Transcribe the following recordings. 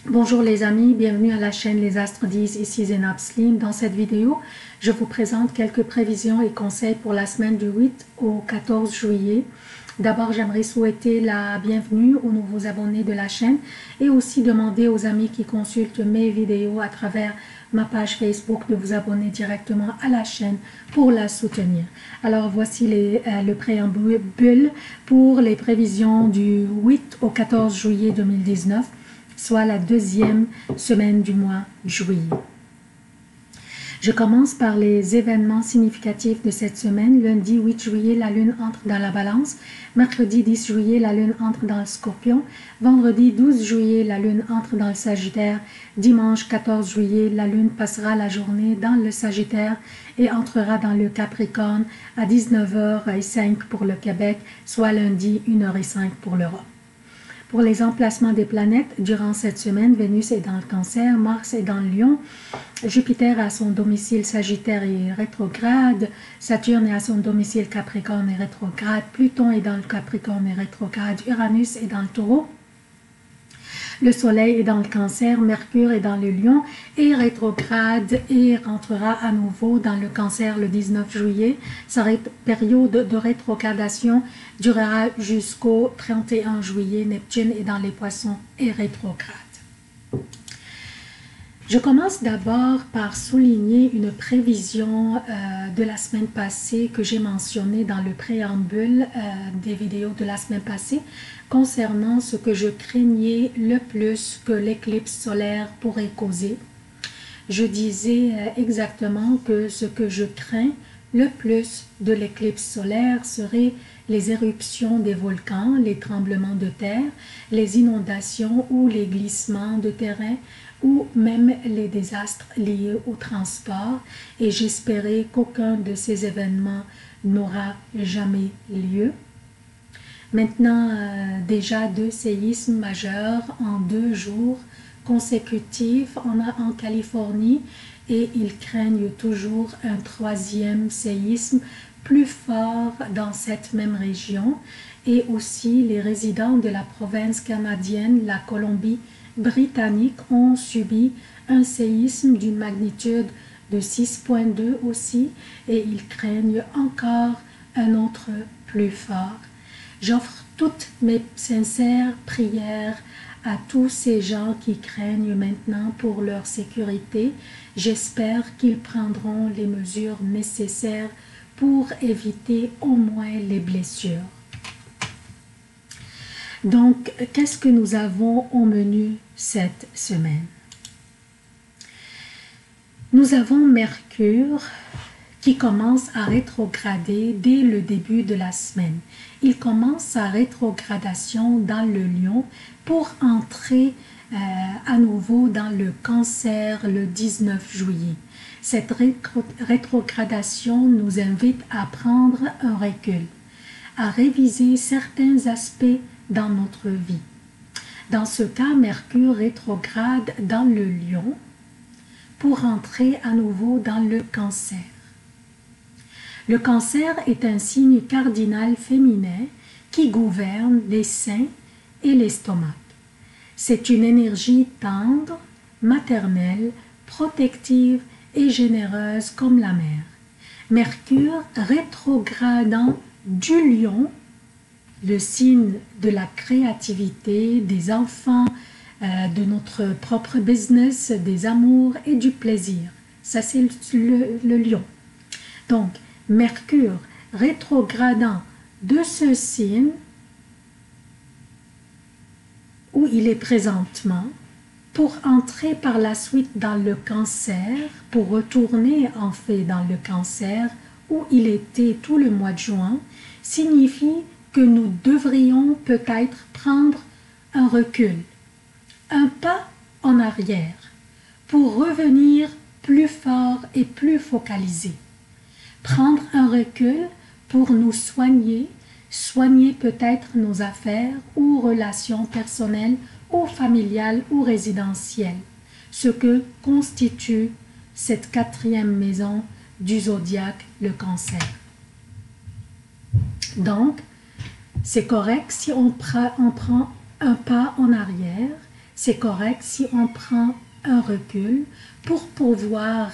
Bonjour les amis, bienvenue à la chaîne Les Astres 10, ici Zénab Slim. Dans cette vidéo, je vous présente quelques prévisions et conseils pour la semaine du 8 au 14 juillet. D'abord, j'aimerais souhaiter la bienvenue aux nouveaux abonnés de la chaîne et aussi demander aux amis qui consultent mes vidéos à travers ma page Facebook de vous abonner directement à la chaîne pour la soutenir. Alors voici le préambule pour les prévisions du 8 au 14 juillet 2019. Soit la deuxième semaine du mois de juillet. Je commence par les événements significatifs de cette semaine. Lundi 8 juillet, la lune entre dans la balance. Mercredi 10 juillet, la lune entre dans le scorpion. Vendredi 12 juillet, la lune entre dans le sagittaire. Dimanche 14 juillet, la lune passera la journée dans le sagittaire et entrera dans le capricorne à 19h05 pour le Québec, soit lundi 1h05 pour l'Europe. Pour les emplacements des planètes, durant cette semaine, Vénus est dans le Cancer, Mars est dans le Lion, Jupiter à son domicile Sagittaire et rétrograde, Saturne est à son domicile Capricorne et rétrograde, Pluton est dans le Capricorne et rétrograde, Uranus est dans le Taureau, le Soleil est dans le Cancer, Mercure est dans le Lion et rétrograde et rentrera à nouveau dans le Cancer le 19 juillet. Sa période de rétrogradation durera jusqu'au 31 juillet. Neptune est dans les Poissons et rétrograde. Je commence d'abord par souligner une prévision de la semaine passée que j'ai mentionnée dans le préambule des vidéos de la semaine passée concernant ce que je craignais le plus que l'éclipse solaire pourrait causer. Je disais exactement que ce que je crains le plus de l'éclipse solaire serait les éruptions des volcans, les tremblements de terre, les inondations ou les glissements de terrain ou même les désastres liés au transport, et j'espérais qu'aucun de ces événements n'aura jamais lieu. Maintenant, déjà 2 séismes majeurs en 2 jours consécutifs en Californie, et ils craignent toujours un 3e séisme plus fort dans cette même région, et aussi les résidents de la province canadienne, la Colombie-Britannique, ont subi un séisme d'une magnitude de 6,2 aussi, et ils craignent encore un autre plus fort. J'offre toutes mes sincères prières à tous ces gens qui craignent maintenant pour leur sécurité. J'espère qu'ils prendront les mesures nécessaires pour éviter au moins les blessures. Donc, qu'est-ce que nous avons au menu cette semaine? Nous avons Mercure qui commence à rétrograder dès le début de la semaine. Il commence sa rétrogradation dans le Lion pour entrer à nouveau dans le Cancer le 19 juillet. Cette rétrogradation nous invite à prendre un recul, à réviser certains aspects dans notre vie. Dans ce cas, Mercure rétrograde dans le Lion pour entrer à nouveau dans le Cancer. Le Cancer est un signe cardinal féminin qui gouverne les seins et l'estomac. C'est une énergie tendre, maternelle, protective et généreuse comme la mer. Mercure rétrogradant du Lion, le signe de la créativité, des enfants, de notre propre business, des amours et du plaisir. Ça, c'est le Lion. Donc, Mercure rétrogradant de ce signe où il est présentement pour entrer par la suite dans le Cancer, pour retourner en fait dans le Cancer où il était tout le mois de juin, signifie que nous devrions peut-être prendre un recul, un pas en arrière pour revenir plus fort et plus focalisé. Prendre un recul pour nous soigner peut-être nos affaires ou relations personnelles ou familiales ou résidentielles, ce que constitue cette 4e maison du zodiaque, le Cancer. Donc, c'est correct si on prend un pas en arrière, c'est correct si on prend un recul pour pouvoir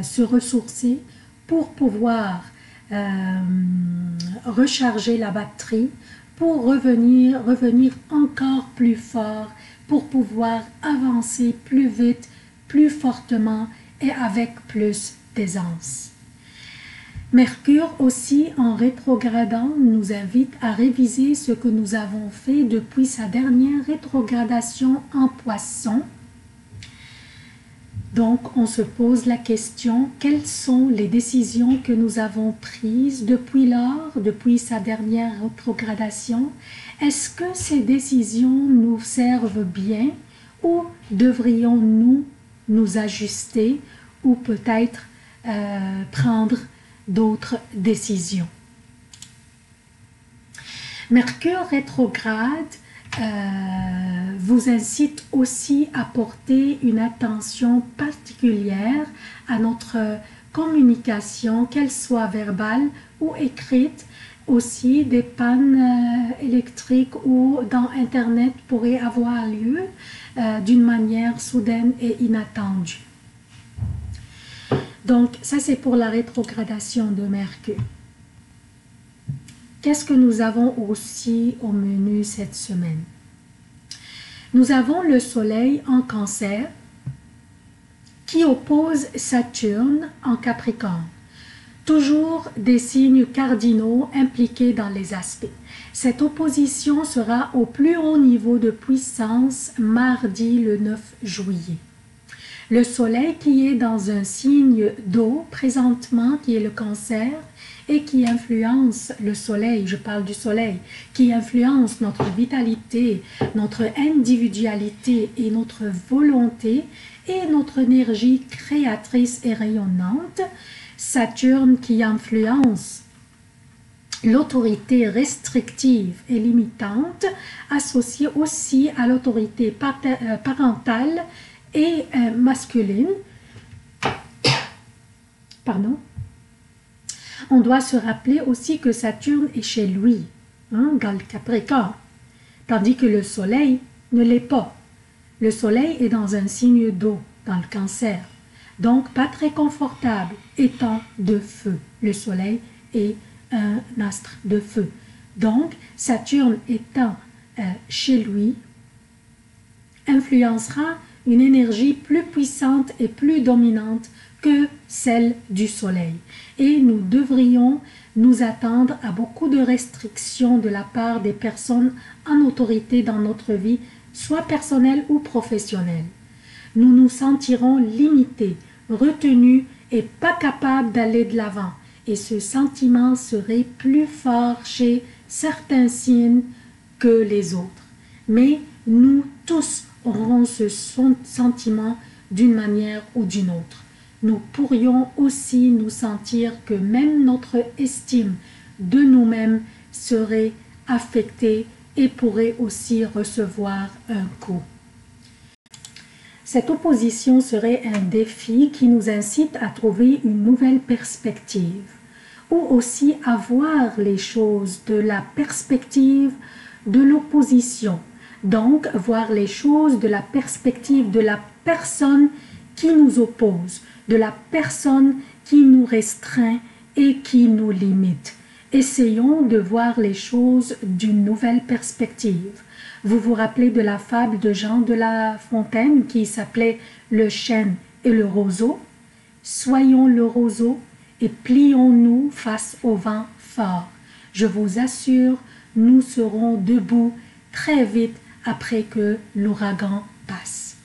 se ressourcer, pour pouvoir recharger la batterie, pour revenir encore plus fort, pour pouvoir avancer plus vite, plus fortement et avec plus d'aisance. Mercure aussi, en rétrogradant, nous invite à réviser ce que nous avons fait depuis sa dernière rétrogradation en Poisson. Donc, on se pose la question, quelles sont les décisions que nous avons prises depuis lors, depuis sa dernière rétrogradation? Est-ce que ces décisions nous servent bien ou devrions-nous nous ajuster ou peut-être prendre d'autres décisions? Mercure rétrograde vous incite aussi à porter une attention particulière à notre communication, qu'elle soit verbale ou écrite. Aussi, des pannes électriques ou dans Internet pourraient avoir lieu d'une manière soudaine et inattendue. Donc, ça c'est pour la rétrogradation de Mercure. Qu'est-ce que nous avons aussi au menu cette semaine? Nous avons le Soleil en Cancer qui oppose Saturne en Capricorne. Toujours des signes cardinaux impliqués dans les aspects. Cette opposition sera au plus haut niveau de puissance mardi le 9 juillet. Le Soleil qui est dans un signe d'eau présentement, qui est le Cancer, et qui influence le Soleil, je parle du Soleil, qui influence notre vitalité, notre individualité et notre volonté et notre énergie créatrice et rayonnante. Saturne qui influence l'autorité restrictive et limitante, associée aussi à l'autorité parentale et masculine. Pardon. On doit se rappeler aussi que Saturne est chez lui, dans le Capricorne, tandis que le Soleil ne l'est pas. Le Soleil est dans un signe d'eau, dans le Cancer, donc pas très confortable, étant de feu. Le Soleil est un astre de feu. Donc, Saturne étant chez lui, influencera une énergie plus puissante et plus dominante que celle du Soleil. Et nous devrions nous attendre à beaucoup de restrictions de la part des personnes en autorité dans notre vie, soit personnelle ou professionnelle. Nous nous sentirons limités, retenus et pas capables d'aller de l'avant. Et ce sentiment serait plus fort chez certains signes que les autres. Mais nous tous aurons ce sentiment d'une manière ou d'une autre. Nous pourrions aussi nous sentir que même notre estime de nous-mêmes serait affectée et pourrait aussi recevoir un coup. Cette opposition serait un défi qui nous incite à trouver une nouvelle perspective ou aussi à voir les choses de la perspective de l'opposition. Donc, voir les choses de la perspective de la personne qui nous oppose, de la personne qui nous restreint et qui nous limite. Essayons de voir les choses d'une nouvelle perspective. Vous vous rappelez de la fable de Jean de La Fontaine qui s'appelait « Le chêne et le roseau ». Soyons le roseau et plions-nous face au vent fort. Je vous assure, nous serons debout très vite après que l'ouragan passe.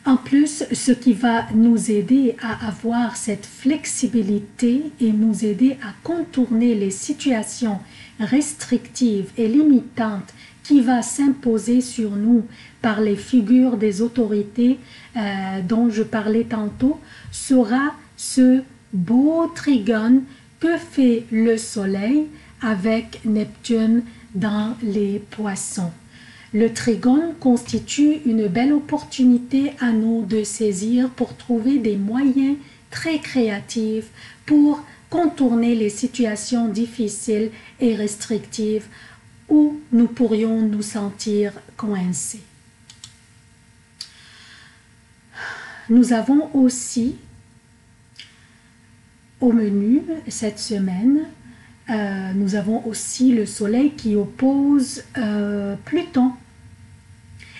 En plus, ce qui va nous aider à avoir cette flexibilité et nous aider à contourner les situations restrictives et limitantes qui va s'imposer sur nous par les figures des autorités dont je parlais tantôt, sera ce beau trigone que fait le Soleil avec Neptune dans les Poissons. Le trigone constitue une belle opportunité à nous de saisir pour trouver des moyens très créatifs pour contourner les situations difficiles et restrictives où nous pourrions nous sentir coincés. Nous avons aussi au menu cette semaine, nous avons aussi le soleil qui oppose Pluton.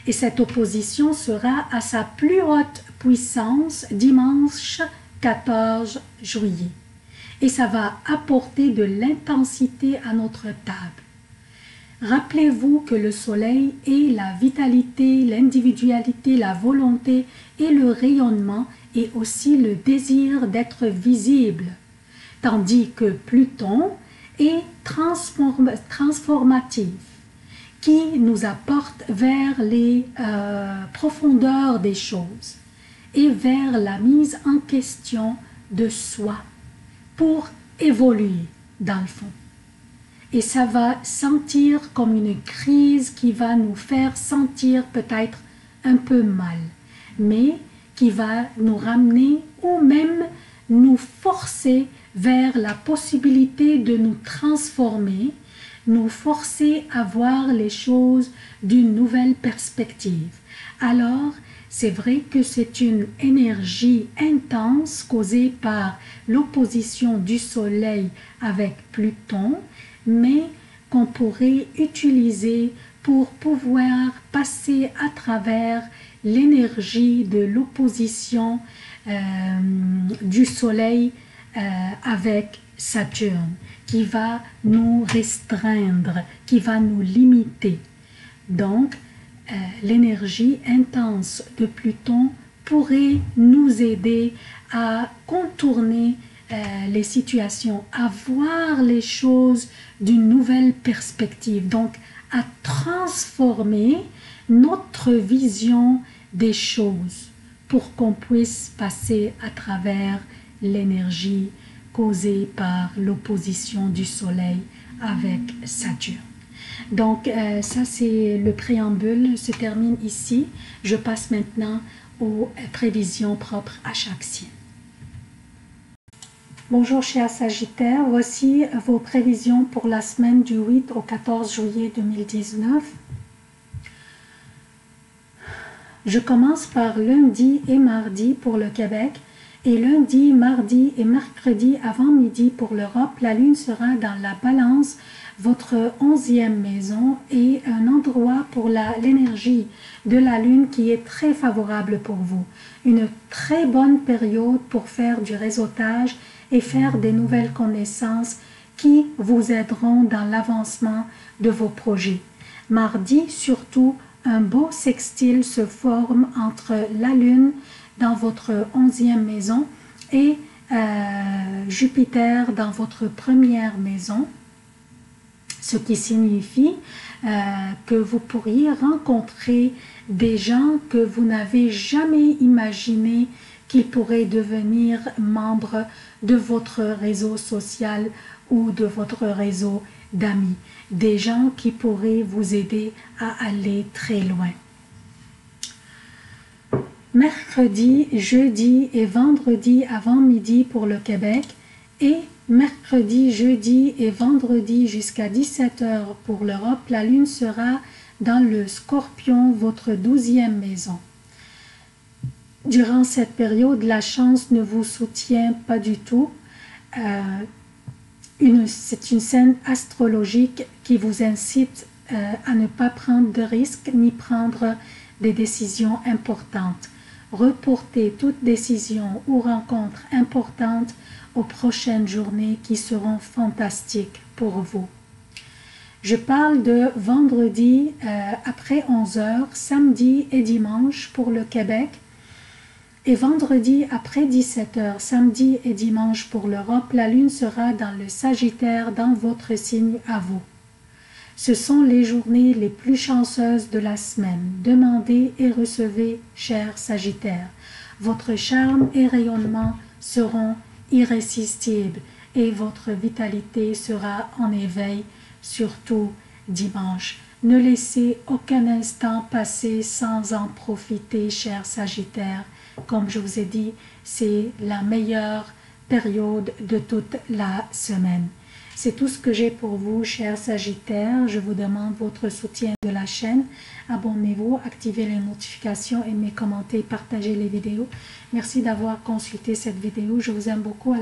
Et cette opposition sera à sa plus haute puissance dimanche 14 juillet. Et ça va apporter de l'intensité à notre table. Rappelez-vous que le soleil est la vitalité, l'individualité, la volonté et le rayonnement et aussi le désir d'être visible. Tandis que Pluton est transformatif, qui nous apporte vers les profondeurs des choses et vers la mise en question de soi pour évoluer dans le fond. Et ça va sentir comme une crise qui va nous faire sentir peut-être un peu mal, mais qui va nous ramener ou même nous forcer vers la possibilité de nous transformer, nous forcer à voir les choses d'une nouvelle perspective. Alors, c'est vrai que c'est une énergie intense causée par l'opposition du Soleil avec Pluton, mais qu'on pourrait utiliser pour pouvoir passer à travers l'énergie de l'opposition du Soleil avec Saturne, qui va nous restreindre, qui va nous limiter. Donc, l'énergie intense de Pluton pourrait nous aider à contourner les situations, à voir les choses d'une nouvelle perspective, donc à transformer notre vision des choses pour qu'on puisse passer à travers l'énergie causée par l'opposition du Soleil avec Saturne. Donc ça c'est le préambule, se termine ici. Je passe maintenant aux prévisions propres à chaque signe. Bonjour chers Sagittaires, voici vos prévisions pour la semaine du 8 au 14 juillet 2019. Je commence par lundi et mardi pour le Québec et lundi, mardi et mercredi avant midi pour l'Europe. La lune sera dans la balance, votre 11e maison, et un endroit pour l'énergie de la lune qui est très favorable pour vous. Une très bonne période pour faire du réseautage et faire des nouvelles connaissances qui vous aideront dans l'avancement de vos projets. Mardi, surtout, un beau sextile se forme entre la lune dans votre 11e maison et Jupiter dans votre première maison, ce qui signifie que vous pourriez rencontrer des gens que vous n'avez jamais imaginé qu'ils pourraient devenir membres de votre réseau social ou de votre réseau d'amis, des gens qui pourraient vous aider à aller très loin. Mercredi, jeudi et vendredi avant midi pour le Québec et mercredi, jeudi et vendredi jusqu'à 17 h pour l'Europe, la lune sera dans le Scorpion, votre 12e maison. Durant cette période, la chance ne vous soutient pas du tout. C'est une scène astrologique qui vous incite à ne pas prendre de risques ni prendre des décisions importantes. Reportez toute décision ou rencontre importante aux prochaines journées qui seront fantastiques pour vous. Je parle de vendredi après 11 h, samedi et dimanche pour le Québec, et vendredi après 17 h, samedi et dimanche pour l'Europe. La lune sera dans le Sagittaire, dans votre signe à vous. Ce sont les journées les plus chanceuses de la semaine. Demandez et recevez, chers Sagittaires. Votre charme et rayonnement seront irrésistibles et votre vitalité sera en éveil, surtout dimanche. Ne laissez aucun instant passer sans en profiter, chers Sagittaires. Comme je vous ai dit, c'est la meilleure période de toute la semaine. C'est tout ce que j'ai pour vous, chers Sagittaires. Je vous demande votre soutien de la chaîne. Abonnez-vous, activez les notifications, aimez, commentez, partagez les vidéos. Merci d'avoir consulté cette vidéo. Je vous aime beaucoup.